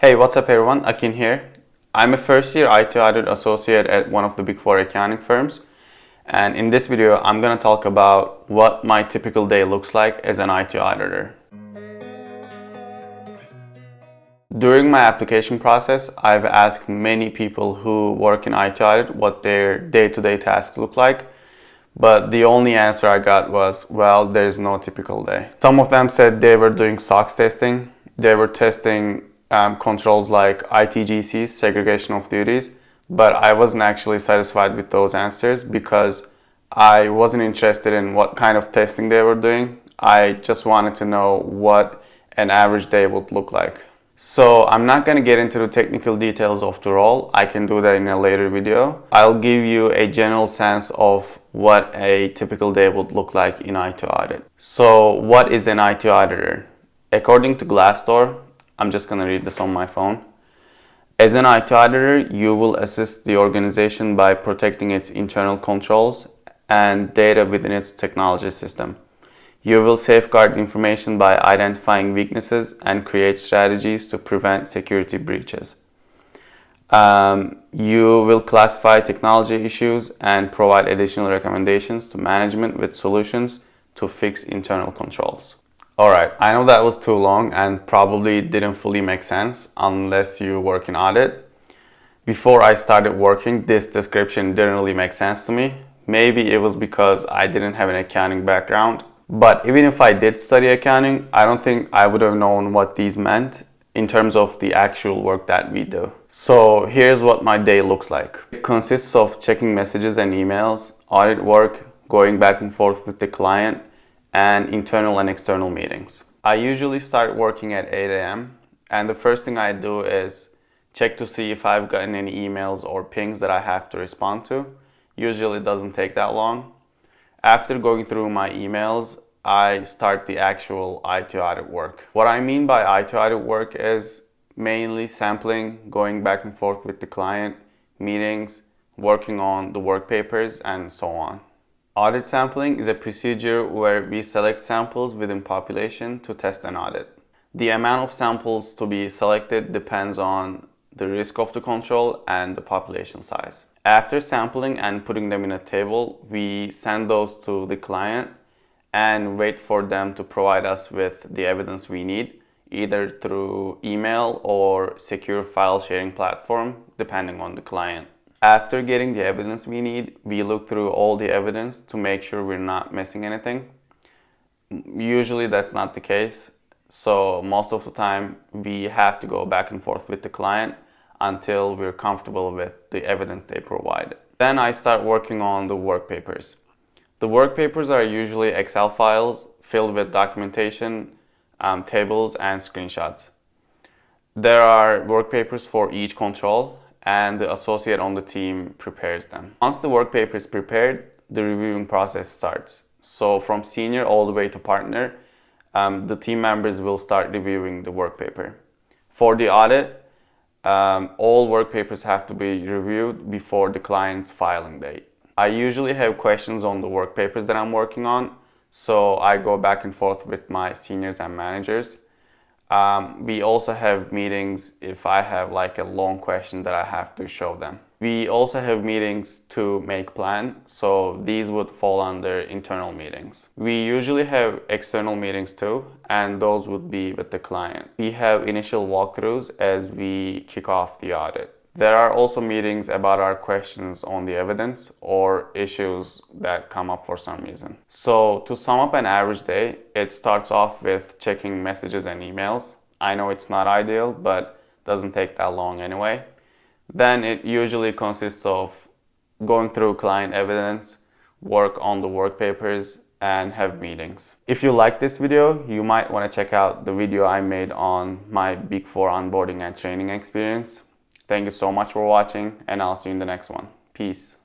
Hey, what's up everyone? Akin here. I'm a first year IT Audit associate at one of the big four accounting firms. And in this video, I'm going to talk about what my typical day looks like as an IT auditor. During my application process, I've asked many people who work in IT Audit what their day-to-day tasks look like. But the only answer I got was, well, there's no typical day. Some of them said they were doing SOX testing. They were testing controls like ITGCs, segregation of duties, but I wasn't actually satisfied with those answers because I wasn't interested in what kind of testing they were doing. I just wanted to know what an average day would look like. So I'm not going to get into the technical details of the role. I can do that in a later video. I'll give you a general sense of what a typical day would look like in IT Audit. So what is an IT Auditor? According to Glassdoor, I'm just going to read this on my phone. As an IT auditor, you will assist the organization by protecting its internal controls and data within its technology system. You will safeguard information by identifying weaknesses and create strategies to prevent security breaches. You will classify technology issues and provide additional recommendations to management with solutions to fix internal controls. Alright, I know that was too long and probably didn't fully make sense unless you work in audit. Before I started working, this description didn't really make sense to me. Maybe it was because I didn't have an accounting background. But even if I did study accounting, I don't think I would have known what these meant in terms of the actual work that we do. So here's what my day looks like. It consists of checking messages and emails, audit work, going back and forth with the client, and internal and external meetings. I usually start working at 8 a.m. and the first thing I do is check to see if I've gotten any emails or pings that I have to respond to. Usually it doesn't take that long. After going through my emails, I start the actual IT audit work. What I mean by IT audit work is mainly sampling, going back and forth with the client, meetings, working on the work papers, and so on. Audit sampling is a procedure where we select samples within population to test an audit. The amount of samples to be selected depends on the risk of the control and the population size. After sampling and putting them in a table, we send those to the client and wait for them to provide us with the evidence we need, either through email or secure file sharing platform, depending on the client. After getting the evidence we need, we look through all the evidence to make sure we're not missing anything. Usually that's not the case, so most of the time we have to go back and forth with the client until we're comfortable with the evidence they provide. Then I start working on the work papers. The work papers are usually Excel files filled with documentation, tables, and screenshots. There are work papers for each control, and the associate on the team prepares them. Once the work paper is prepared, the reviewing process starts. So from senior all the way to partner, the team members will start reviewing the work paper. For the audit, all work papers have to be reviewed before the client's filing date. I usually have questions on the work papers that I'm working on, so I go back and forth with my seniors and managers. We also have meetings if I have like a long question that I have to show them. We also have meetings to make plan, so these would fall under internal meetings. We usually have external meetings too, and those would be with the client. We have initial walkthroughs as we kick off the audit. There are also meetings about our questions on the evidence or issues that come up for some reason. So to sum up an average day, it starts off with checking messages and emails. I know it's not ideal, but doesn't take that long anyway. Then it usually consists of going through client evidence, work on the work papers, and have meetings. If you like this video, you might want to check out the video I made on my Big 4 onboarding and training experience. Thank you so much for watching, and I'll see you in the next one. Peace.